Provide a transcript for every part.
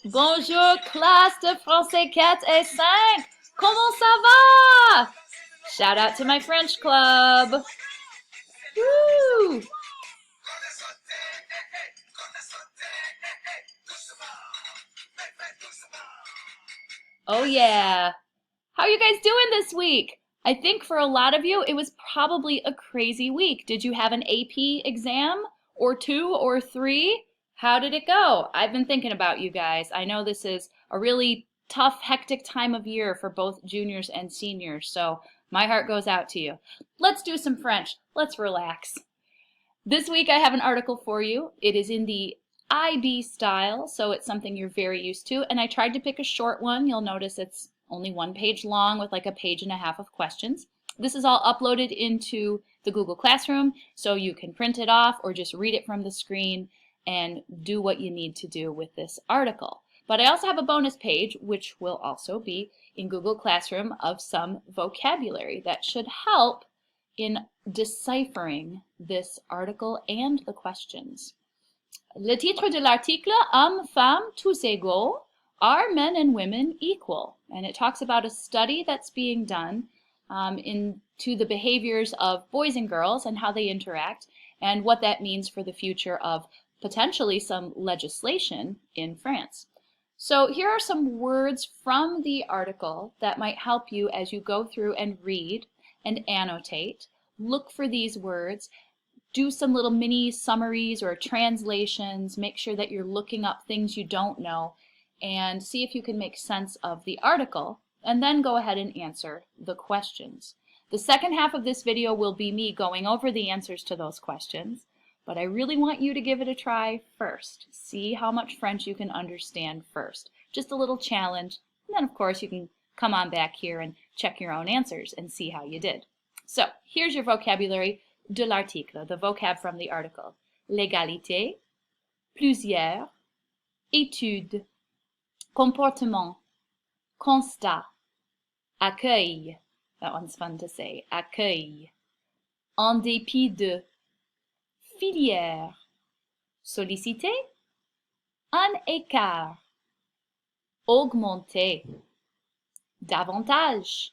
Bonjour, classe de français 4 et 5. Comment ça va? Shout out to my French club. Woo! Oh yeah. How are you guys doing this week? I think for a lot of you, it was probably a crazy week. Did you have an AP exam or two or three? How did it go? I've been thinking about you guys. I know this is a really tough, hectic time of year for both juniors and seniors, so my heart goes out to you. Let's do some French. Let's relax. This week I have an article for you. It is in the IB style, so it's something you're very used to, and I tried to pick a short one. You'll notice it's only 1 page long with like a page and a half of questions. This is all uploaded into the Google Classroom, so you can print it off or just read it from the screen and do what you need to do with this article. But I also have a bonus page, which will also be in Google Classroom, of some vocabulary that should help in deciphering this article and the questions. Le titre de l'article, Hommes, Femmes, tous égaux, are men and women equal? And it talks about a study that's being done into the behaviors of boys and girls and how they interact and what that means for the future of potentially some legislation in France. So here are some words from the article that might help you as you go through and read and annotate. Look for these words. Do some little mini summaries or translations. Make sure that you're looking up things you don't know and see if you can make sense of the article, and then go ahead and answer the questions. The second half of this video will be me going over the answers to those questions, but I really want you to give it a try first. See how much French you can understand first. Just a little challenge, and then of course you can come on back here and check your own answers and see how you did. So here's your vocabulary de l'article, the vocab from the article. L'égalité, plusieurs, étude, comportement, constat, accueil. That one's fun to say, accueil. En dépit de, filière, solliciter, un écart, augmenter, davantage,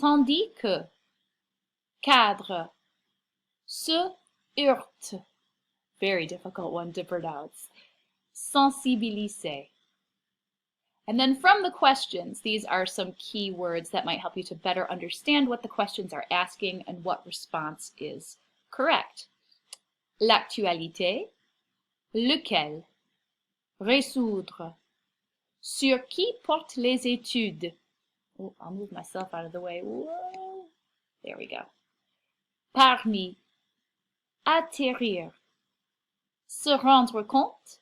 tandis que, cadre, se heurte, very difficult one to pronounce, sensibiliser. And then from the questions, these are some key words that might help you to better understand what the questions are asking and what response is correct. L'actualité, lequel, résoudre, sur qui portent les études. Oh, I'll move myself out of the way. Whoa. There we go. Parmi, atterrir, se rendre compte,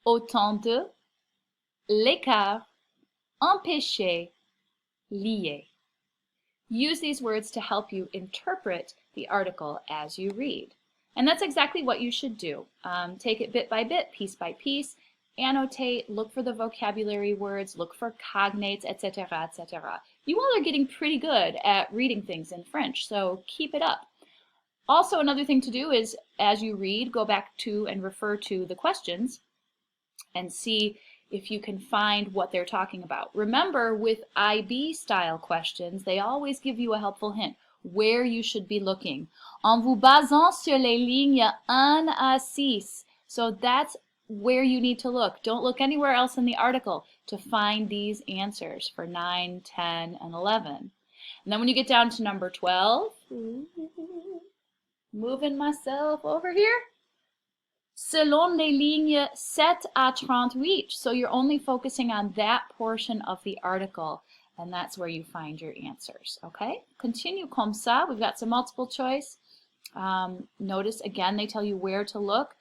autant de, l'écart, empêcher, lier. Use these words to help you interpret the article as you read. And that's exactly what you should do. Take it bit by bit, piece by piece, annotate, look for the vocabulary words, look for cognates, etc., etc. You all are getting pretty good at reading things in French, so keep it up. Also, another thing to do is, as you read, go back to and refer to the questions and see if you can find what they're talking about. Remember, with IB style questions, they always give you a helpful hint where you should be looking. En vous basant sur les lignes 1 à 6. So that's where you need to look. Don't look anywhere else in the article to find these answers for 9, 10, and 11. And then when you get down to number 12, moving myself over here, selon les lignes 7 à 38. So you're only focusing on that portion of the article, and that's where you find your answers, okay? Continue comme ça. We've got some multiple choice. Notice again, they tell you where to look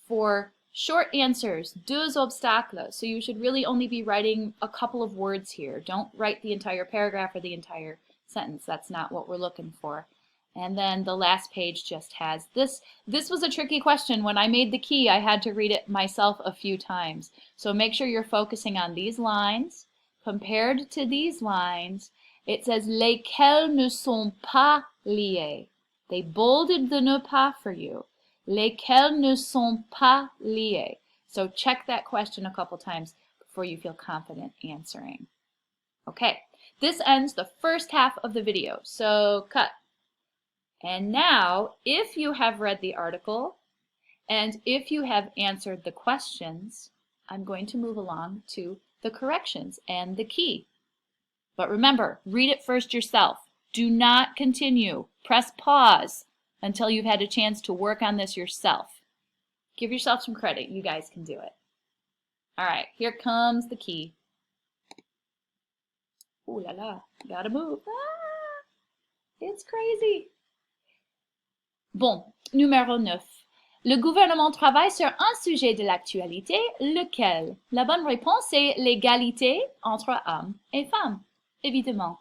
for short answers, deux obstacles. So you should really only be writing a couple of words here. Don't write the entire paragraph or the entire sentence. That's not what we're looking for. And then the last page just has this. This was a tricky question. When I made the key, I had to read it myself a few times. So make sure you're focusing on these lines. Compared to these lines, it says lesquels ne sont pas liés. They bolded the ne pas for you. Lesquels ne sont pas liés. So check that question a couple times. before you feel confident answering. Okay, this ends the first half of the video, so cut. And now, if you have read the article, and if you have answered the questions, I'm going to move along to the corrections and the key. But remember, read it first yourself. Do not continue. Press pause until you've had a chance to work on this yourself. Give yourself some credit. You guys can do it. All right, here comes the key. Ooh la la, gotta move. Ah, it's crazy. Bon, numéro 9. Le gouvernement travaille sur un sujet de l'actualité, lequel? La bonne réponse est l'égalité entre hommes et femmes, évidemment.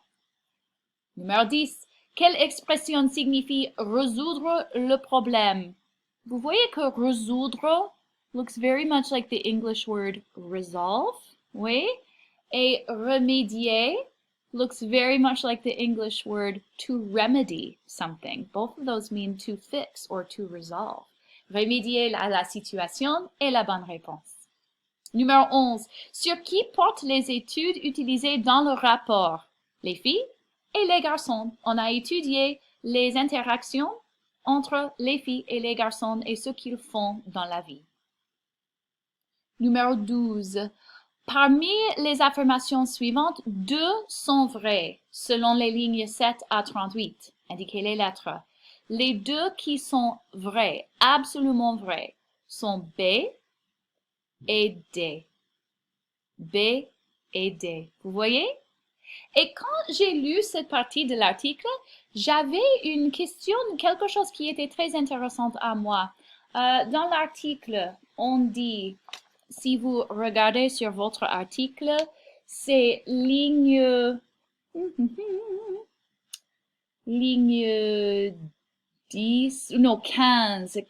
Numéro 10. Quelle expression signifie résoudre le problème? Vous voyez que résoudre looks very much like the English word resolve, oui? Et remédier looks very much like the English word to remedy something. Both of those mean to fix or to resolve. Remédier à la situation est la bonne réponse. Numéro 11. Sur qui portent les études utilisées dans le rapport? Les filles et les garçons. On a étudié les interactions entre les filles et les garçons et ce qu'ils font dans la vie. Numéro 12. Parmi les affirmations suivantes, 2 sont vraies, selon les lignes 7 à 38. Indiquez les lettres. Les 2 qui sont vraies, absolument vraies, sont B et D. B et D. Vous voyez? Et quand j'ai lu cette partie de l'article, j'avais une question, quelque chose qui était très intéressant à moi. Dans l'article, on dit, si vous regardez sur votre article, c'est ligne 10, non 15,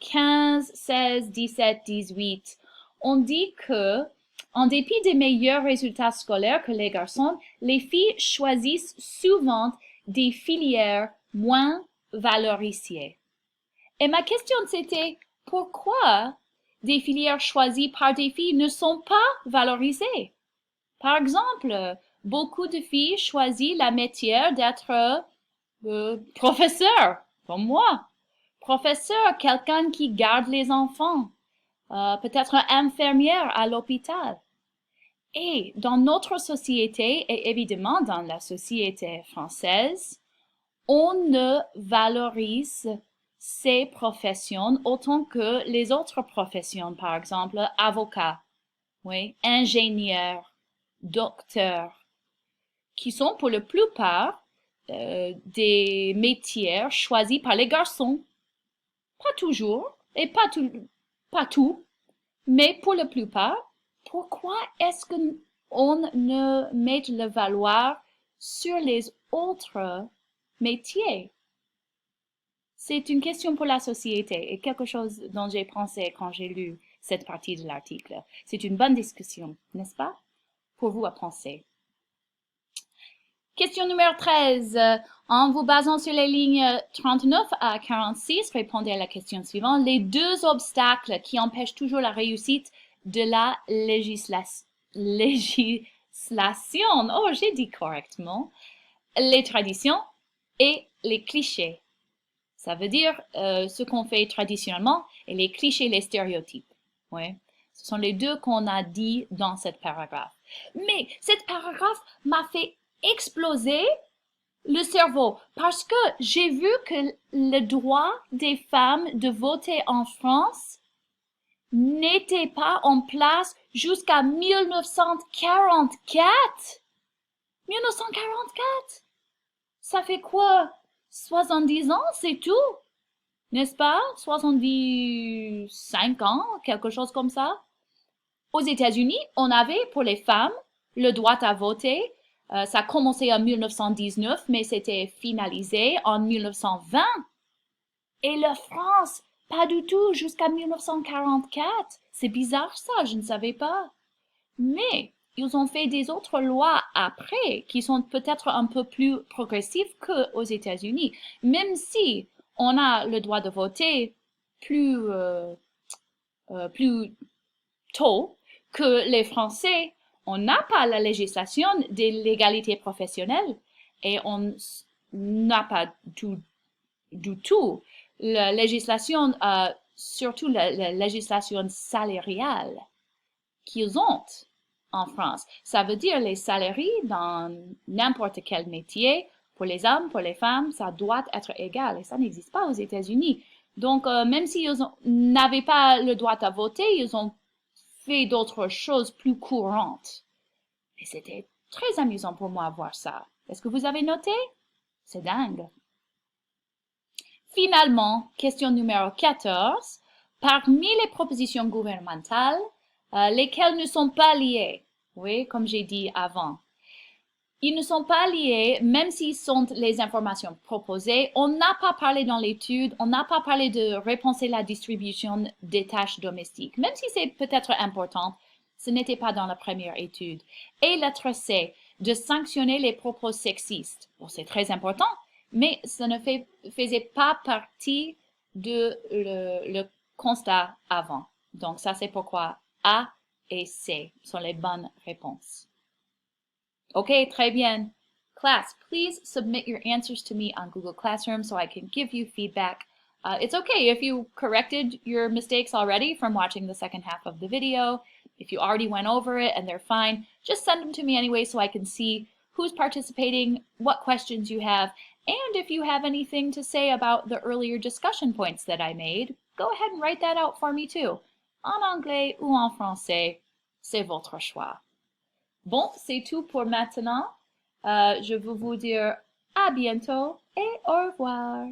16, 17, 18. On dit que, en dépit des meilleurs résultats scolaires que les garçons, les filles choisissent souvent des filières moins valorisées. Et ma question c'était, pourquoi des filières choisies par des filles ne sont pas valorisées? Par exemple, beaucoup de filles choisissent la métier d'être professeur, comme moi. Professeur, quelqu'un qui garde les enfants. Peut-être infirmière à l'hôpital. Et dans notre société, et évidemment dans la société française, on ne valorise ces professions autant que les autres professions, par exemple avocat, oui, ingénieur, docteur, qui sont pour la plupart des métiers choisis par les garçons. Pas toujours, et pas tout, mais pour la plupart. Pourquoi est-ce qu'on ne met le valoir sur les autres métiers? C'est une question pour la société et quelque chose dont j'ai pensé quand j'ai lu cette partie de l'article. C'est une bonne discussion, n'est-ce pas? Pour vous à penser. Question numéro 13. En vous basant sur les lignes 39 à 46, répondez à la question suivante. Les 2 obstacles qui empêchent toujours la réussite de la législation. Oh, j'ai dit correctement. Les traditions et les clichés. Ça veut dire ce qu'on fait traditionnellement et les clichés, les stéréotypes. Oui. Ce sont les 2 qu'on a dit dans cette paragraphe. Mais cette paragraphe m'a fait exploser le cerveau parce que j'ai vu que le droit des femmes de voter en France n'était pas en place jusqu'à 1944. 1944? Ça fait quoi? 70 ans, c'est tout? N'est-ce pas? 75 ans, quelque chose comme ça. Aux États-Unis, on avait pour les femmes le droit à voter. Ça a commencé en 1919, mais c'était finalisé en 1920. Et la France, pas du tout, jusqu'à 1944. C'est bizarre ça, je ne savais pas. Mais ils ont fait des autres lois après qui sont peut-être un peu plus progressives qu'aux États-Unis. Même si on a le droit de voter plus tôt que les Français, On n'a pas la législation de l'égalité professionnelle et on n'a pas du tout la législation, surtout la législation salariale qu'ils ont en France. Ça veut dire les salariés dans n'importe quel métier, pour les hommes, pour les femmes, ça doit être égal et ça n'existe pas aux États-Unis. Donc, même s'ils n'avaient pas le droit à voter, ils ont fait d'autres choses plus courantes. Et c'était très amusant pour moi à voir ça. Est-ce que vous avez noté? C'est dingue. Finalement, question numéro 14. Parmi les propositions gouvernementales, lesquelles ne sont pas liées? Oui, comme j'ai dit avant. Ils ne sont pas liés, même s'ils sont les informations proposées. On n'a pas parlé dans l'étude, on n'a pas parlé de repenser la distribution des tâches domestiques. Même si c'est peut-être important, ce n'était pas dans la première étude. Et lettre C, de sanctionner les propos sexistes. Bon, c'est très important, mais ça ne faisait pas partie de le constat avant. Donc ça, c'est pourquoi A et C sont les bonnes réponses. Okay, très bien. Class, please submit your answers to me on Google Classroom so I can give you feedback. It's okay if you corrected your mistakes already from watching the second half of the video. If you already went over it and they're fine, just send them to me anyway so I can see who's participating, what questions you have, and if you have anything to say about the earlier discussion points that I made, go ahead and write that out for me too. En anglais ou en français, c'est votre choix. Bon, c'est tout pour maintenant. Je veux vous dire à bientôt et au revoir.